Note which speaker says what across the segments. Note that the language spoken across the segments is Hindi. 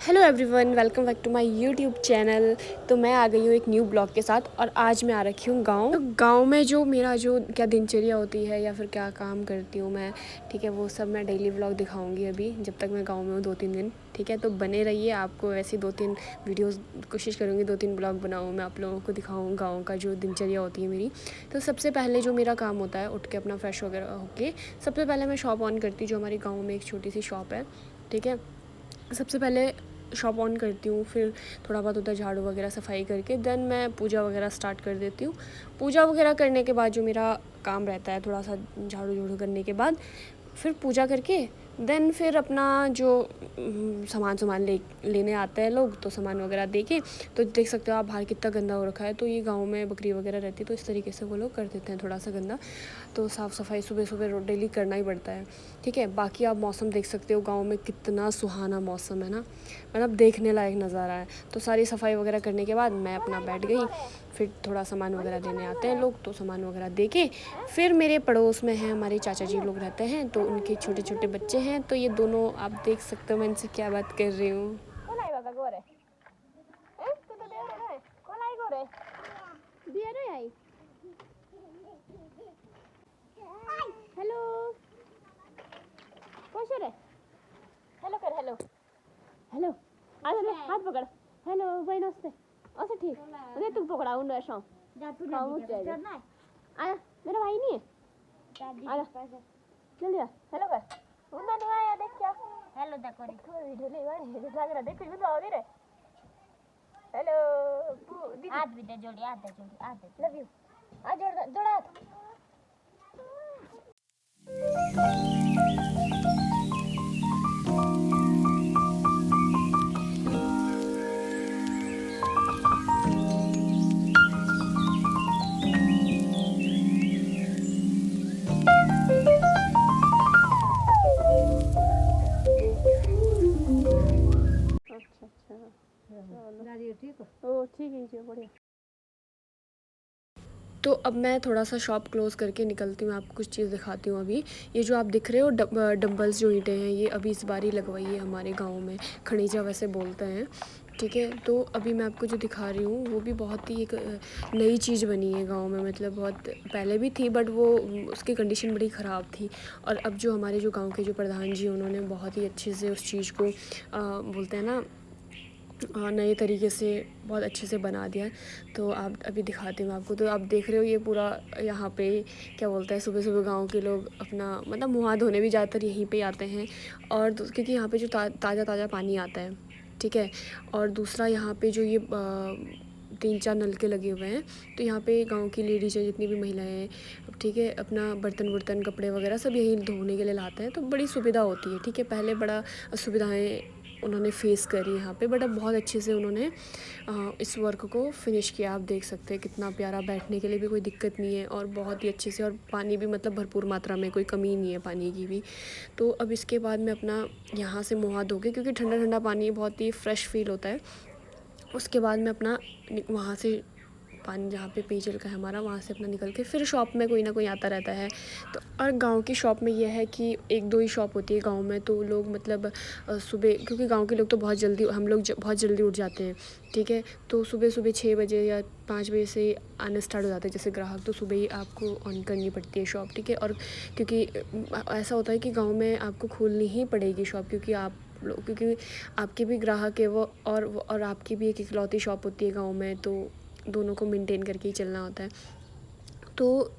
Speaker 1: Hello everyone, welcome back to my YouTube channel. तो मैं आ गई हूँ एक न्यू ब्लॉग के साथ और आज मैं आ रखी हूँ गाँव। तो गाँव में जो मेरा जो क्या दिनचर्या होती है या फिर क्या काम करती हूँ मैं, ठीक है, वो सब मैं डेली ब्लॉग दिखाऊंगी अभी जब तक मैं गाँव में हूँ 2-3 दिन। ठीक है, तो बने रहिए। आपको ऐसी 2-3 वीडियोस कोशिश करूँगी, 2-3 ब्लॉग बनाऊँ, मैं आप लोगों को दिखाऊँ गाँव का जो दिनचर्या होती है मेरी। तो सबसे पहले जो मेरा काम होता है, उठ के अपना फ्रेश वगैरह होके सबसे पहले मैं शॉप ऑन करती हूँ। जो हमारी गाँव में एक छोटी सी शॉप है, ठीक है, सबसे पहले शॉप ऑन करती हूँ, फिर थोड़ा बहुत उधर झाड़ू वगैरह सफाई करके देन मैं पूजा वगैरह स्टार्ट कर देती हूँ। पूजा वगैरह करने के बाद जो मेरा काम रहता है, थोड़ा सा झाड़ू झाड़ू करने के बाद फिर पूजा करके देन फिर अपना जो सामान लेने आते हैं लोग, तो सामान वगैरह दे के, तो देख सकते हो आप बाहर कितना गंदा हो रखा है। तो ये गांव में बकरी वगैरह रहती है, तो इस तरीके से वो लोग कर देते हैं थोड़ा सा गंदा। तो साफ़ सफाई सुबह सुबह डेली करना ही पड़ता है, ठीक है। बाकी आप मौसम देख सकते हो, गांव में कितना सुहाना मौसम है ना, मतलब देखने लायक नज़ारा है। तो सारी सफाई वगैरह करने के बाद मैं अपना बैठ गई, फिर थोड़ा सामान वगैरह लेने आते हैं लोग, तो सामान वगैरह दे के फिर मेरे पड़ोस में हैं हमारे चाचा जी लोग रहते हैं, तो उनके छोटे छोटे बच्चे हैं। तो ये दोनों आप देख सकते हो मैं इनसे क्या बात कर रही हूँ। हेलो हेलो कर, हेलो हेलो, आज हाथ पकड़, हेलो भाई, नमस्ते। अच्छा ठीक, अरे तू पकड़ा उन ऐसा आया, मेरा भाई नहीं है, आया जल्दी आ, हेलो कर। उन्ना नहीं आया, देख क्या हेलो देखो रे, कोई वीडियो ले वाले लग रहा, देख कुछ भी तो रे। हेलो हाथ भी दे जोड़ी, हाथ दे जोड़ी, हाथ दे, लव यू, आ जोड़ जोड़ा हाथ। ठीक है, बढ़िया। तो अब मैं थोड़ा सा शॉप क्लोज़ करके निकलती हूँ, आपको कुछ चीज़ दिखाती हूँ। अभी ये जो आप दिख रहे हो डंबल्स जो ईंटें हैं, ये अभी इस बार ही लगवाई है हमारे गांव में, खड़ीजा वैसे बोलते हैं, ठीक है। तो अभी मैं आपको जो दिखा रही हूँ वो भी बहुत ही एक नई चीज़ बनी है गांव में, मतलब बहुत पहले भी थी बट वो उसकी कंडीशन बड़ी ख़राब थी। और अब जो हमारे जो गाँव के जो प्रधान जी, उन्होंने बहुत ही अच्छे से उस चीज़ को बोलते हैं ना, नए तरीके से बहुत अच्छे से बना दिया है। तो आप अभी दिखाती हूँ आपको। तो आप देख रहे हो ये पूरा यहाँ पे क्या बोलते हैं, सुबह सुबह गांव के लोग अपना मतलब मुँह हाथ धोने भी ज़्यादातर यहीं पे आते हैं। और क्योंकि यहाँ पे जो ताज़ा ताज़ा पानी आता है, ठीक है। और दूसरा यहाँ पे जो ये 3-4 नलके लगे हुए हैं, तो यहाँ पे गांव की लेडीज़ हैं, जितनी भी महिलाएं हैं, ठीक है, अपना बर्तन वर्तन कपड़े वगैरह सब यहीं धोने के लिए लाते हैं। तो बड़ी सुविधा होती है, ठीक है। पहले बड़ा असुविधाएँ उन्होंने फ़ेस करी यहाँ पे, बट अब बहुत अच्छे से उन्होंने इस वर्क को फिनिश किया। आप देख सकते हैं कितना प्यारा, बैठने के लिए भी कोई दिक्कत नहीं है और बहुत ही अच्छे से, और पानी भी मतलब भरपूर मात्रा में, कोई कमी नहीं है पानी की भी। तो अब इसके बाद मैं अपना यहाँ से मुँह हाथ धो के, क्योंकि ठंडा ठंडा पानी बहुत ही फ्रेश फील होता है, उसके बाद मैं अपना वहाँ से पानी जहाँ पे पेयजल का है हमारा, वहाँ से अपना निकल के फिर शॉप में कोई ना कोई आता रहता है। तो और गांव की शॉप में ये है कि 1-2 ही शॉप होती है गांव में, तो लोग मतलब सुबह, क्योंकि गांव के लोग तो बहुत जल्दी, हम लोग बहुत जल्दी उठ जाते हैं, ठीक है। तो सुबह सुबह 6 बजे या 5 बजे से आना स्टार्ट हो जाते हैं जैसे ग्राहक, तो सुबह ही आपको ऑन करनी पड़ती है शॉप, ठीक है। और क्योंकि ऐसा होता है कि गाँव में आपको खोलनी ही पड़ेगी शॉप, क्योंकि आपके भी ग्राहक है वो, और आपकी भी एक इकलौती शॉप होती है गांव में, तो दोनों को मेंटेन करके ही चलना होता है। तो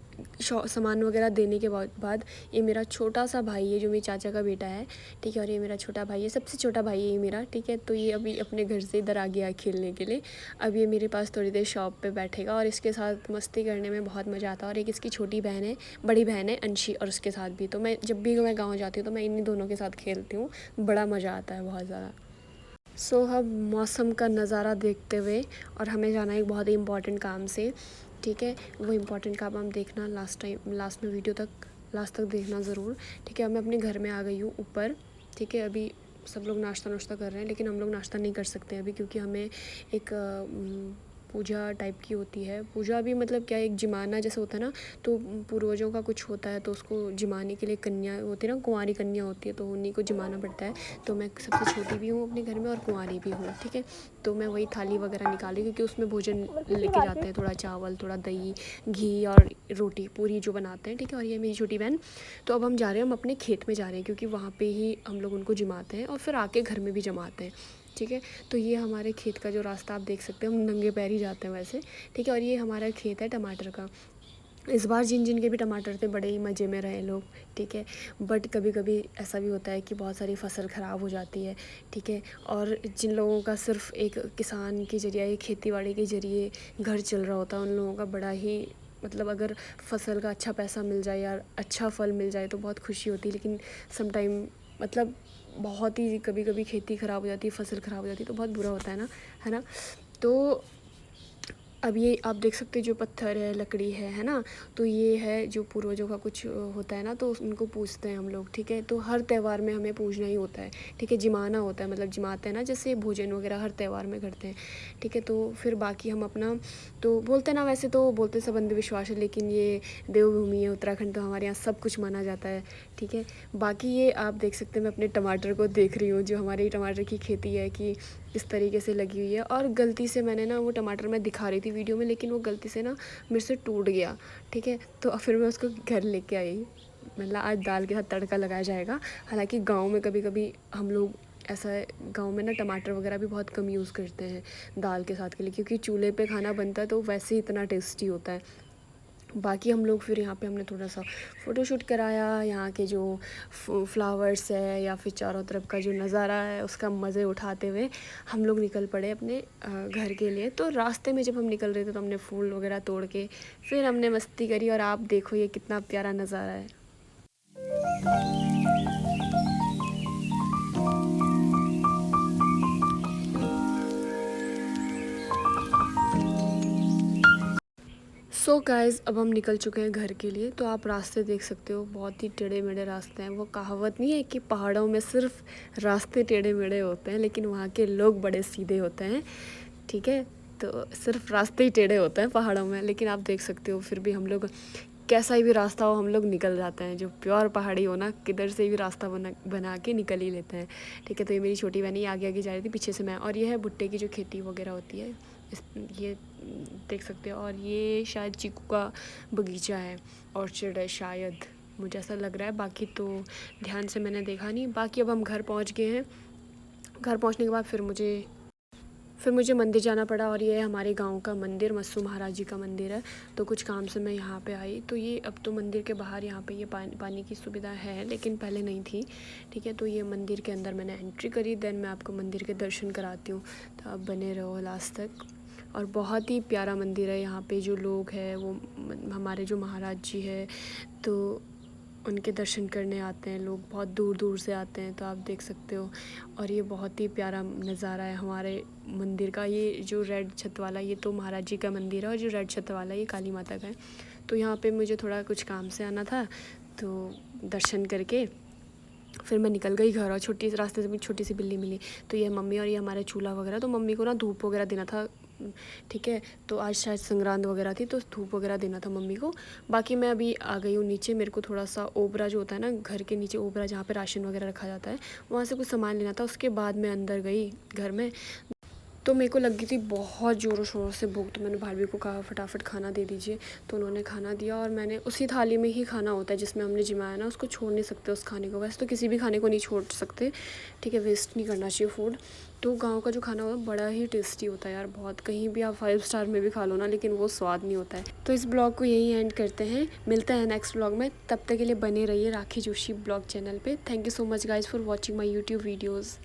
Speaker 1: सामान वगैरह देने के बाद ये मेरा छोटा सा भाई है, जो मेरे चाचा का बेटा है, ठीक है, और ये मेरा छोटा भाई है, सबसे छोटा भाई है ये मेरा, ठीक है। तो ये अभी अपने घर से इधर आ गया खेलने के लिए। अब ये मेरे पास थोड़ी देर शॉप पे बैठेगा और इसके साथ मस्ती करने में बहुत मज़ा आता है। और एक इसकी छोटी बहन है, बड़ी बहन है अंशी, और उसके साथ भी, तो मैं जब भी मैं गाँव जाती हूँ तो मैं इन्हीं दोनों के साथ खेलती हूँ, बड़ा मज़ा आता है बहुत ज़्यादा। सो हम मौसम का नज़ारा देखते हुए, और हमें जाना है एक बहुत ही इम्पॉर्टेंट काम से, ठीक है। वो इम्पॉर्टेंट काम हम देखना लास्ट में वीडियो तक, लास्ट तक देखना ज़रूर, ठीक है। मैं अपने घर में आ गई हूँ ऊपर, ठीक है। अभी सब लोग नाश्ता कर रहे हैं, लेकिन हम लोग नाश्ता नहीं कर सकते अभी, क्योंकि हमें एक पूजा टाइप की होती है। पूजा भी मतलब क्या, एक जिमाना जैसे होता है ना, तो पूर्वजों का कुछ होता है तो उसको जिमाने के लिए कन्या होती है ना, कुंवारी कन्या होती है, तो उन्हीं को जिमाना पड़ता है। तो मैं सबसे छोटी भी हूँ अपने घर में और कुंवारी भी हूँ, ठीक है। तो मैं वही थाली वगैरह निकाली क्योंकि उसमें भोजन लेके जाते हैं, थोड़ा चावल, थोड़ा दही, घी और रोटी पूरी जो बनाते हैं, ठीक है। और ये मेरी छोटी बहन। तो अब हम जा रहे हैं, हम अपने खेत में जा रहे हैं क्योंकि वहाँ पे ही हम लोग उनको जिमाते हैं और फिर आके घर में भी जमाते हैं, ठीक है। तो ये हमारे खेत का जो रास्ता आप देख सकते हैं, हम नंगे पैर ही जाते हैं वैसे, ठीक है। और ये हमारा खेत है टमाटर का। इस बार जिन जिन के भी टमाटर थे बड़े ही मज़े में रहे लोग, ठीक है। बट कभी कभी ऐसा भी होता है कि बहुत सारी फसल ख़राब हो जाती है, ठीक है। और जिन लोगों का सिर्फ एक किसान के ज़रिए, एक खेती बाड़ी के ज़रिए घर चल रहा होता है, उन लोगों का बड़ा ही मतलब अगर फसल का अच्छा पैसा मिल जाए या अच्छा फल मिल जाए तो बहुत खुशी होती है। लेकिन सम टाइम मतलब बहुत ही कभी कभी खेती ख़राब हो जाती है, फसल ख़राब हो जाती है तो बहुत बुरा होता है ना। तो अब ये आप देख सकते हैं जो पत्थर है, लकड़ी है ना, तो ये है जो पूर्वजों का कुछ होता है ना, तो उनको पूजते हैं हम लोग, ठीक है। तो हर त्यौहार में हमें पूजना ही होता है, ठीक है। जिमाना होता है, मतलब जिमाते हैं ना, जैसे भोजन वगैरह हर त्यौहार में करते हैं, ठीक है। तो फिर बाकी हम अपना तो बोलते हैं ना, वैसे तो बोलते सब अंधविश्वास है, लेकिन ये देवभूमि है उत्तराखंड, तो हमारे यहाँ सब कुछ माना जाता है, ठीक है। बाकी ये आप देख सकते हैं, मैं अपने टमाटर को देख रही हूँ, जो हमारी टमाटर की खेती है कि इस तरीके से लगी हुई है। और गलती से मैंने ना वो टमाटर मैं दिखा रही थी वीडियो में, लेकिन वो गलती से ना मेरे से टूट गया, ठीक है। तो फिर मैं उसको घर लेके आई, मतलब आज दाल के साथ तड़का लगाया जाएगा। हालांकि गांव में कभी कभी हम लोग ऐसा है, गांव में ना टमाटर वगैरह भी बहुत कम यूज़ करते हैं दाल के साथ के लिए, क्योंकि चूल्हे पे खाना बनता है तो वैसे ही इतना टेस्टी होता है। बाकी हम लोग फिर यहाँ पे हमने थोड़ा सा फ़ोटोशूट कराया, यहाँ के जो फ्लावर्स है या फिर चारों तरफ का जो नज़ारा है उसका मज़े उठाते हुए हम लोग निकल पड़े अपने घर के लिए। तो रास्ते में जब हम निकल रहे थे तो हमने फूल वगैरह तोड़ के फिर हमने मस्ती करी, और आप देखो ये कितना प्यारा नज़ारा है। सो गाइज़, अब हम निकल चुके हैं घर के लिए। तो आप रास्ते देख सकते हो, बहुत ही टेढ़े मेढ़े रास्ते हैं। वो कहावत नहीं है कि पहाड़ों में सिर्फ रास्ते टेढ़े मेढ़े होते हैं, लेकिन वहाँ के लोग बड़े सीधे होते हैं, ठीक है। तो सिर्फ रास्ते ही टेढ़े होते हैं पहाड़ों में, लेकिन आप देख सकते हो फिर भी हम लोग कैसा ही भी रास्ता हो हम लोग निकल जाते हैं। जो प्योर पहाड़ी हो ना, किधर से भी रास्ता बना के निकल ही लेते हैं, ठीक है। तो ये मेरी छोटी बहन ही आगे आगे जा रही थी, पीछे से मैं। और ये है भुट्टे की जो खेती वगैरह होती है, ये देख सकते हो। और ये शायद चीकू का बगीचा है, ऑर्चर्ड है शायद, मुझे ऐसा लग रहा है। बाकी तो ध्यान से मैंने देखा नहीं। बाकी अब हम घर पहुंच गए हैं। घर पहुंचने के बाद फिर मुझे मंदिर जाना पड़ा, और ये है हमारे गांव का मंदिर, मस्सू महाराज जी का मंदिर है। तो कुछ काम से मैं यहाँ पे आई, तो ये अब तो मंदिर के बाहर यहाँ पे ये पानी की सुविधा है, लेकिन पहले नहीं थी, ठीक है। तो ये मंदिर के अंदर मैंने एंट्री करी, देन मैं आपको मंदिर के दर्शन कराती हूँ, तो आप बने रहो लास्ट तक। और बहुत ही प्यारा मंदिर है। यहाँ पे जो लोग हैं वो हमारे जो महाराज जी है, तो उनके दर्शन करने आते हैं लोग, बहुत दूर दूर से आते हैं, तो आप देख सकते हो। और ये बहुत ही प्यारा नज़ारा है हमारे मंदिर का। ये जो रेड छत वाला, ये तो महाराज जी का मंदिर है, और जो रेड छत वाला ये काली माता का है। तो यहाँ पे मुझे थोड़ा कुछ काम से आना था, तो दर्शन करके फिर मैं निकल गई घर। और छोटी रास्ते से भी छोटी सी बिल्ली मिली, तो ये मम्मी और ये हमारे चूल्हा वगैरह। तो मम्मी को ना धूप वगैरह देना था, ठीक है। तो आज शायद संक्रांत वगैरह थी, तो धूप वगैरह देना था मम्मी को। बाकी मैं अभी आ गई हूँ नीचे। मेरे को थोड़ा सा ओबरा जो होता है ना, घर के नीचे ओबरा जहाँ पे राशन वगैरह रखा जाता है, वहाँ से कुछ सामान लेना था। उसके बाद मैं अंदर गई घर में। तो मेरे को लगी थी बहुत ज़ोरों शोरों से भूख, तो मैंने भाभी को कहा फटाफट खाना दे दीजिए। तो उन्होंने खाना दिया, और मैंने उसी थाली में ही खाना होता है जिसमें हमने जिमाया ना, उसको छोड़ नहीं सकते उस खाने को। वैसे तो किसी भी खाने को नहीं छोड़ सकते, ठीक है, वेस्ट नहीं करना चाहिए फूड। तो गांव का जो खाना होता है बड़ा ही टेस्टी होता है यार, बहुत। कहीं भी आप 5 स्टार में भी खा लो ना, लेकिन वो स्वाद नहीं होता है। तो इस ब्लॉग को यही एंड करते हैं, मिलते हैं नेक्स्ट ब्लॉग में। तब तक के लिए बने रहिए राखी जोशी ब्लॉग चैनल पर। Thank you so much guys for watching my YouTube videos.